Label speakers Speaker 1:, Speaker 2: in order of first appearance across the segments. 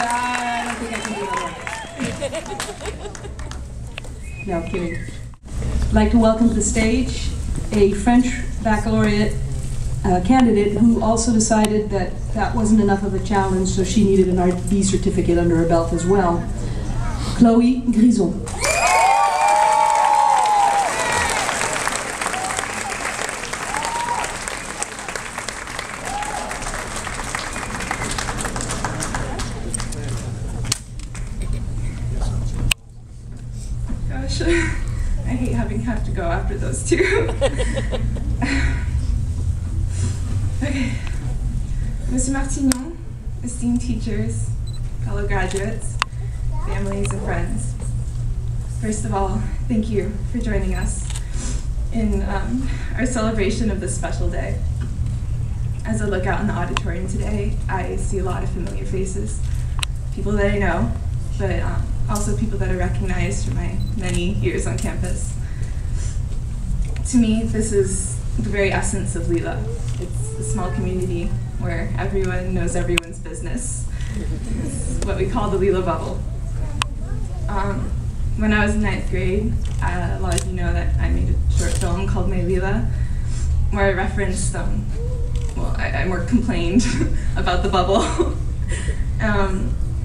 Speaker 1: I don't think I can do that. No, kidding. I'd like to welcome to the stage a French baccalaureate candidate who also decided that that wasn't enough of a challenge, so she needed an Art B certificate under her belt as well. Chloe Grison.
Speaker 2: Gosh, I hate have to go after those two. Okay. Mr. Martignon, esteemed teachers, fellow graduates, families, and friends. First of all, thank you for joining us in our celebration of this special day. As I look out in the auditorium today, I see a lot of familiar faces, people that I know, but also people that I recognize from my many years on campus. To me, this is the very essence of Lila. It's a small community where everyone knows everyone's business. It's what we call the Lila bubble. When I was in 9th grade, a lot of you know that I made a short film called My Lila, where I referenced, I more complained about the bubble.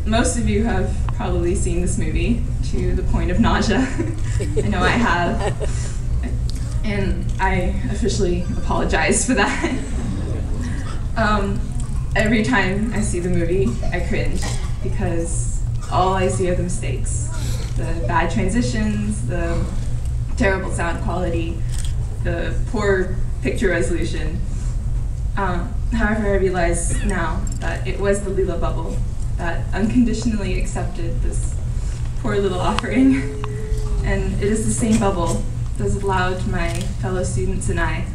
Speaker 2: Most of you have probably seen this movie to the point of nausea. I know I have. And I officially apologize for that. Every time I see the movie, I cringe because all I see are the mistakes. The bad transitions, the terrible sound quality, the poor picture resolution. However, I realize now that it was the Lila bubble that unconditionally accepted this poor little offering. And it is the same bubble that has allowed my fellow students and I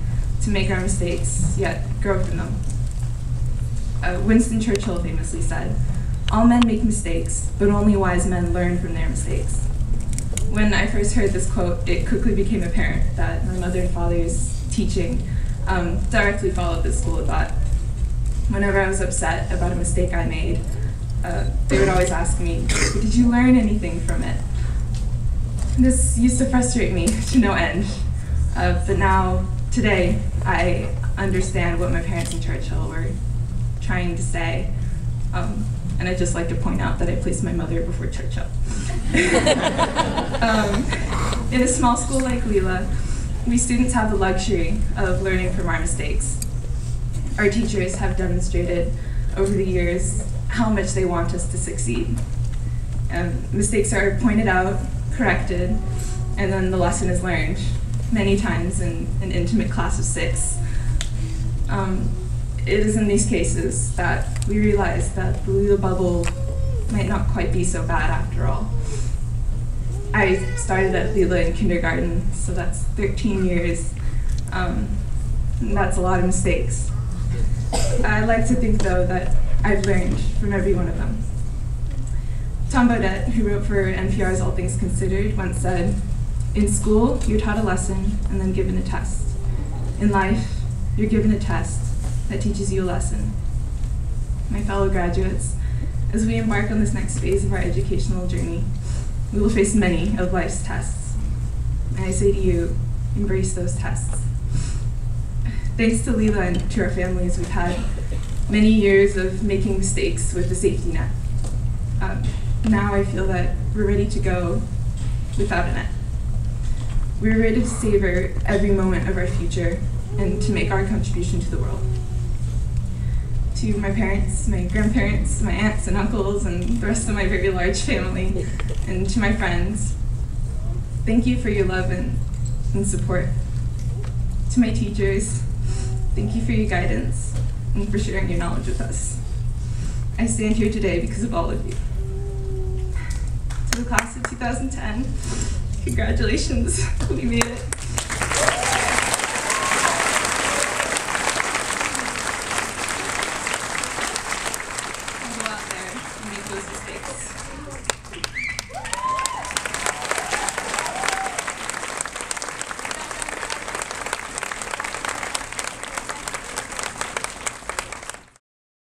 Speaker 2: to make our mistakes, yet grow from them. Winston Churchill famously said, "All men make mistakes, but only wise men learn from their mistakes." When I first heard this quote, it quickly became apparent that my mother and father's teaching directly followed this school of thought. Whenever I was upset about a mistake I made, they would always ask me, "Did you learn anything from it?" This used to frustrate me to no end, but now, today, I understand what my parents and Churchill were trying to say, and I'd just like to point out that I placed my mother before Churchill. In a small school like Lila, we students have the luxury of learning from our mistakes. Our teachers have demonstrated over the years how much they want us to succeed. Mistakes are pointed out, corrected, and then the lesson is learned, many times in an intimate class of 6. It is in these cases that we realize that the Lila bubble might not quite be so bad after all. I started at Lila in kindergarten, so that's 13 years. And that's a lot of mistakes. I like to think, though, that I've learned from every one of them. Tom Baudet, who wrote for NPR's All Things Considered, once said, "In school, you're taught a lesson and then given a test. In life, you're given a test that teaches you a lesson." My fellow graduates, as we embark on this next phase of our educational journey, we will face many of life's tests. And I say to you, embrace those tests. Thanks to Lila and to our families, we've had many years of making mistakes with the safety net. Now I feel that we're ready to go without a net. We're ready to savor every moment of our future and to make our contribution to the world. To my parents, my grandparents, my aunts and uncles, and the rest of my very large family, and to my friends, thank you for your love and support. To my teachers, thank you for your guidance and for sharing your knowledge with us. I stand here today because of all of you. To the class of 2010, congratulations, we made it.